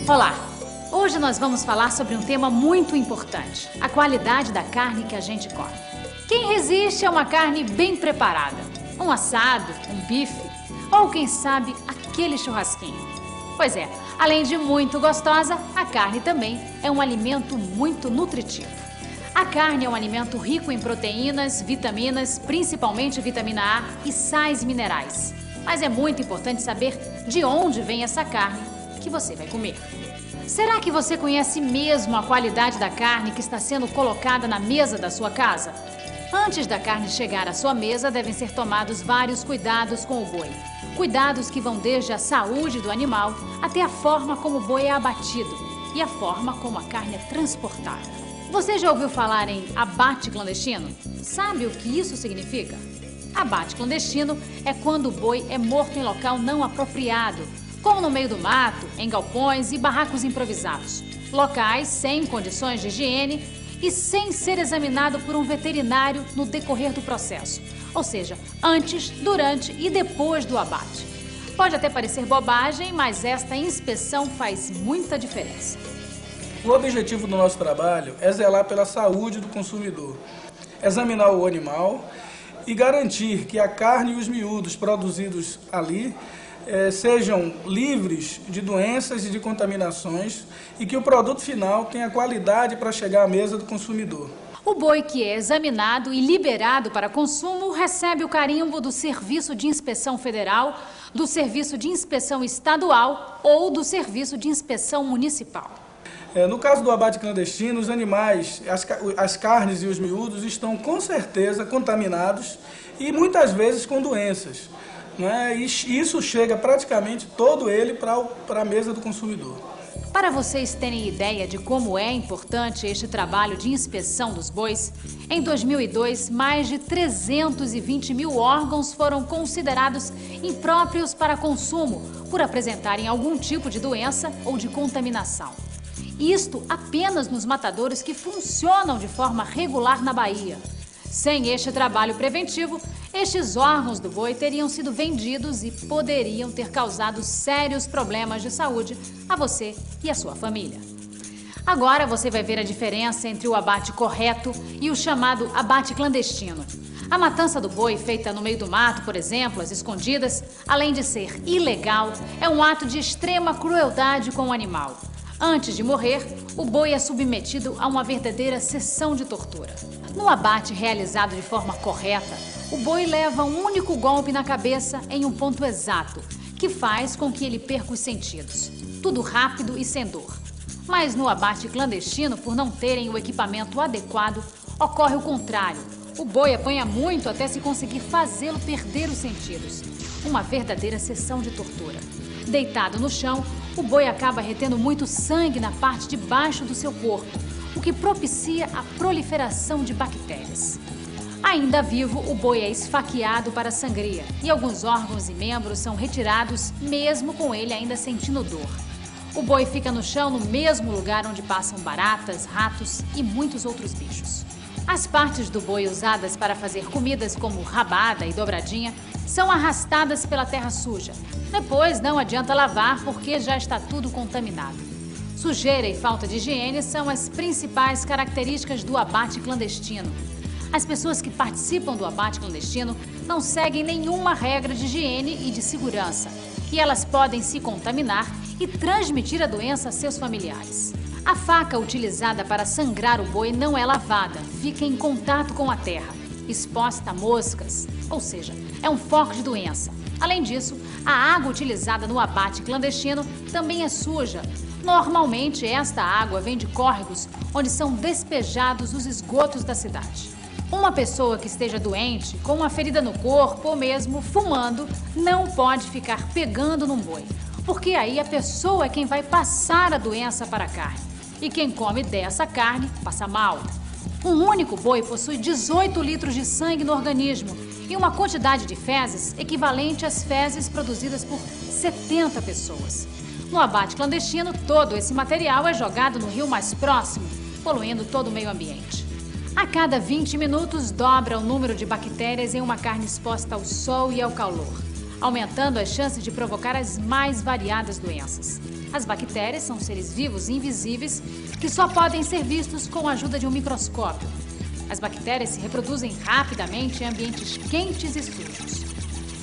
Olá! Hoje nós vamos falar sobre um tema muito importante, a qualidade da carne que a gente come. Quem resiste a uma carne bem preparada? Um assado, um bife ou, quem sabe, aquele churrasquinho? Pois é, além de muito gostosa, a carne também é um alimento muito nutritivo. A carne é um alimento rico em proteínas, vitaminas, principalmente vitamina A e sais minerais. Mas é muito importante saber de onde vem essa carne que você vai comer. Será que você conhece mesmo a qualidade da carne que está sendo colocada na mesa da sua casa? Antes da carne chegar à sua mesa, devem ser tomados vários cuidados com o boi. Cuidados que vão desde a saúde do animal até a forma como o boi é abatido e a forma como a carne é transportada. Você já ouviu falar em abate clandestino? Sabe o que isso significa? Abate clandestino é quando o boi é morto em local não apropriado, como no meio do mato, em galpões e barracos improvisados. Locais sem condições de higiene e sem ser examinado por um veterinário no decorrer do processo. Ou seja, antes, durante e depois do abate. Pode até parecer bobagem, mas esta inspeção faz muita diferença. O objetivo do nosso trabalho é zelar pela saúde do consumidor, examinar o animal e garantir que a carne e os miúdos produzidos ali sejam livres de doenças e de contaminações e que o produto final tenha qualidade para chegar à mesa do consumidor. O boi que é examinado e liberado para consumo recebe o carimbo do Serviço de Inspeção Federal, do Serviço de Inspeção Estadual ou do Serviço de Inspeção Municipal. No caso do abate clandestino, os animais, as carnes e os miúdos estão com certeza contaminados e muitas vezes com doenças. E isso chega praticamente todo ele para a mesa do consumidor. Para vocês terem ideia de como é importante este trabalho de inspeção dos bois, em 2002, mais de 320 mil órgãos foram considerados impróprios para consumo por apresentarem algum tipo de doença ou de contaminação. Isto apenas nos matadouros que funcionam de forma regular na Bahia. Sem este trabalho preventivo, estes órgãos do boi teriam sido vendidos e poderiam ter causado sérios problemas de saúde a você e a sua família. Agora você vai ver a diferença entre o abate correto e o chamado abate clandestino. A matança do boi, feita no meio do mato, por exemplo, às escondidas, além de ser ilegal, é um ato de extrema crueldade com o animal. Antes de morrer, o boi é submetido a uma verdadeira sessão de tortura. No abate realizado de forma correta, o boi leva um único golpe na cabeça em um ponto exato, que faz com que ele perca os sentidos. Tudo rápido e sem dor. Mas no abate clandestino, por não terem o equipamento adequado, ocorre o contrário. O boi apanha muito até se conseguir fazê-lo perder os sentidos. Uma verdadeira sessão de tortura. Deitado no chão, o boi acaba retendo muito sangue na parte de baixo do seu corpo, o que propicia a proliferação de bactérias. Ainda vivo, o boi é esfaqueado para a sangria e alguns órgãos e membros são retirados, mesmo com ele ainda sentindo dor. O boi fica no chão no mesmo lugar onde passam baratas, ratos e muitos outros bichos. As partes do boi usadas para fazer comidas como rabada e dobradinha são arrastadas pela terra suja. Depois não adianta lavar porque já está tudo contaminado. Sujeira e falta de higiene são as principais características do abate clandestino. As pessoas que participam do abate clandestino não seguem nenhuma regra de higiene e de segurança, e elas podem se contaminar e transmitir a doença a seus familiares. A faca utilizada para sangrar o boi não é lavada, fica em contato com a terra, exposta a moscas, ou seja, é um foco de doença. Além disso, a água utilizada no abate clandestino também é suja. Normalmente, esta água vem de córregos onde são despejados os esgotos da cidade. Uma pessoa que esteja doente, com uma ferida no corpo ou mesmo fumando, não pode ficar pegando num boi, porque aí a pessoa é quem vai passar a doença para a carne. E quem come dessa carne passa mal. Um único boi possui 18 litros de sangue no organismo e uma quantidade de fezes equivalente às fezes produzidas por 70 pessoas. No abate clandestino, todo esse material é jogado no rio mais próximo, poluindo todo o meio ambiente. A cada 20 minutos, dobra o número de bactérias em uma carne exposta ao sol e ao calor, aumentando as chances de provocar as mais variadas doenças. As bactérias são seres vivos invisíveis que só podem ser vistos com a ajuda de um microscópio. As bactérias se reproduzem rapidamente em ambientes quentes e sujos.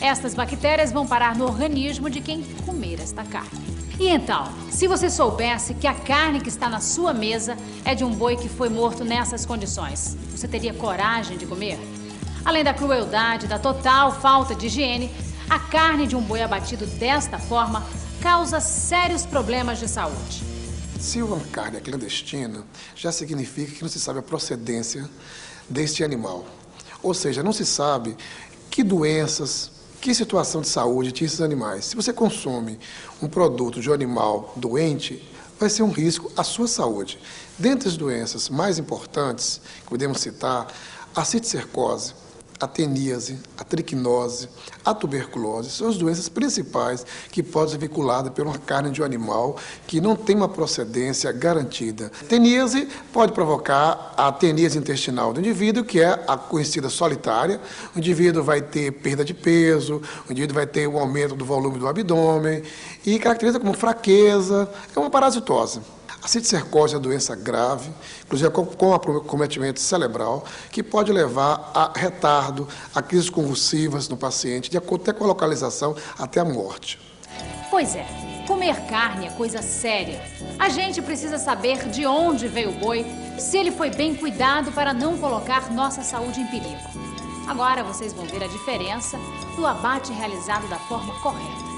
Estas bactérias vão parar no organismo de quem comer esta carne. E então, se você soubesse que a carne que está na sua mesa é de um boi que foi morto nessas condições, você teria coragem de comer? Além da crueldade, da total falta de higiene, a carne de um boi abatido desta forma causa sérios problemas de saúde. Se uma carne é clandestina, já significa que não se sabe a procedência deste animal. Ou seja, não se sabe que doenças, que situação de saúde tinha esses animais. Se você consome um produto de um animal doente, vai ser um risco à sua saúde. Dentre as doenças mais importantes que podemos citar, a cisticercose, a teníase, a triquinose, a tuberculose, são as doenças principais que podem ser vinculadas por uma carne de um animal que não tem uma procedência garantida. Teníase pode provocar a teníase intestinal do indivíduo, que é a conhecida solitária. O indivíduo vai ter perda de peso, o indivíduo vai ter um aumento do volume do abdômen e caracteriza como fraqueza, é uma parasitose. A cisticercose é uma doença grave, inclusive com acometimento cerebral, que pode levar a retardo, a crises convulsivas no paciente, de acordo até com a localização, até a morte. Pois é, comer carne é coisa séria. A gente precisa saber de onde veio o boi, se ele foi bem cuidado para não colocar nossa saúde em perigo. Agora vocês vão ver a diferença do abate realizado da forma correta.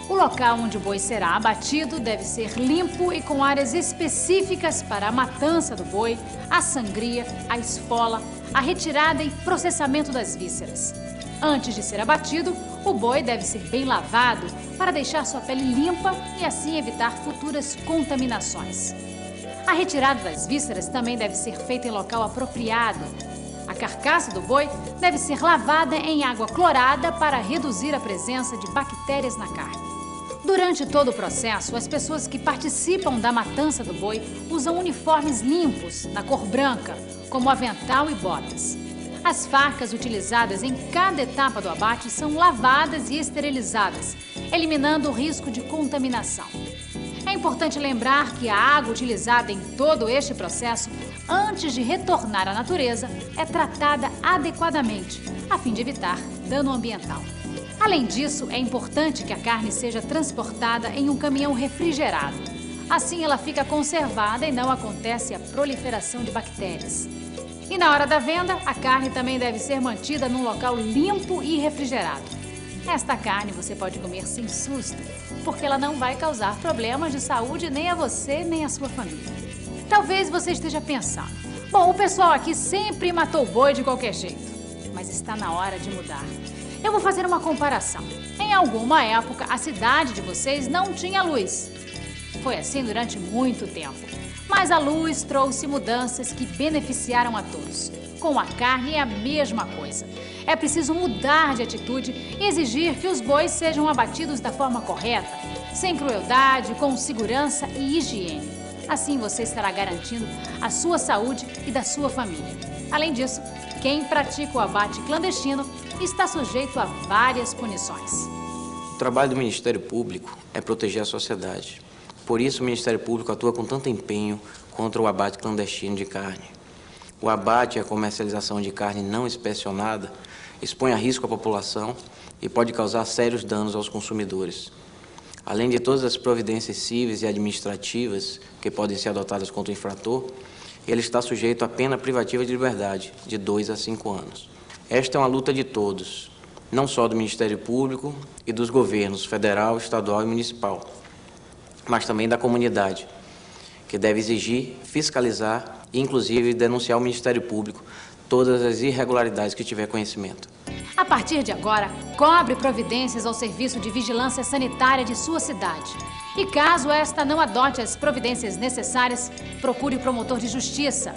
O local onde o boi será abatido deve ser limpo e com áreas específicas para a matança do boi, a sangria, a esfola, a retirada e processamento das vísceras. Antes de ser abatido, o boi deve ser bem lavado para deixar sua pele limpa e assim evitar futuras contaminações. A retirada das vísceras também deve ser feita em local apropriado. A carcaça do boi deve ser lavada em água clorada para reduzir a presença de bactérias na carne. Durante todo o processo, as pessoas que participam da matança do boi usam uniformes limpos, na cor branca, como avental e botas. As facas utilizadas em cada etapa do abate são lavadas e esterilizadas, eliminando o risco de contaminação. É importante lembrar que a água utilizada em todo este processo, antes de retornar à natureza, é tratada adequadamente, a fim de evitar dano ambiental. Além disso, é importante que a carne seja transportada em um caminhão refrigerado. Assim ela fica conservada e não acontece a proliferação de bactérias. E na hora da venda, a carne também deve ser mantida num local limpo e refrigerado. Esta carne você pode comer sem susto, porque ela não vai causar problemas de saúde nem a você nem a sua família. Talvez você esteja pensando, bom, o pessoal aqui sempre matou o boi de qualquer jeito, mas está na hora de mudar. Eu vou fazer uma comparação. Em alguma época, a cidade de vocês não tinha luz. Foi assim durante muito tempo. Mas a luz trouxe mudanças que beneficiaram a todos. Com a carne é a mesma coisa. É preciso mudar de atitude e exigir que os bois sejam abatidos da forma correta, sem crueldade, com segurança e higiene. Assim você estará garantindo a sua saúde e da sua família. Além disso, quem pratica o abate clandestino está sujeito a várias punições. O trabalho do Ministério Público é proteger a sociedade. Por isso, o Ministério Público atua com tanto empenho contra o abate clandestino de carne. O abate e a comercialização de carne não inspecionada expõe a risco a população e pode causar sérios danos aos consumidores. Além de todas as providências cíveis e administrativas que podem ser adotadas contra o infrator, ele está sujeito à pena privativa de liberdade, de 2 a 5 anos. Esta é uma luta de todos, não só do Ministério Público e dos governos federal, estadual e municipal, mas também da comunidade, que deve exigir, fiscalizar e, inclusive, denunciar ao Ministério Público todas as irregularidades que tiver conhecimento. A partir de agora, cobre providências ao Serviço de Vigilância Sanitária de sua cidade. E caso esta não adote as providências necessárias, procure o promotor de justiça.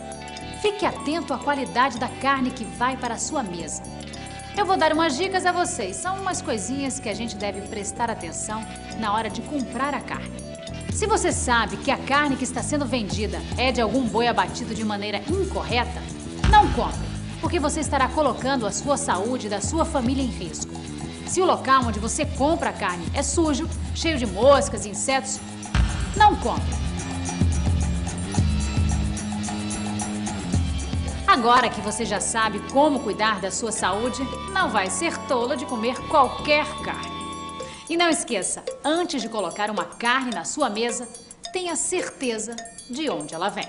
Fique atento à qualidade da carne que vai para a sua mesa. Eu vou dar umas dicas a vocês. São umas coisinhas que a gente deve prestar atenção na hora de comprar a carne. Se você sabe que a carne que está sendo vendida é de algum boi abatido de maneira incorreta, não compre, porque você estará colocando a sua saúde e da sua família em risco. Se o local onde você compra a carne é sujo, cheio de moscas e insetos, não compre. Agora que você já sabe como cuidar da sua saúde, não vai ser tolo de comer qualquer carne. E não esqueça, antes de colocar uma carne na sua mesa, tenha certeza de onde ela vem.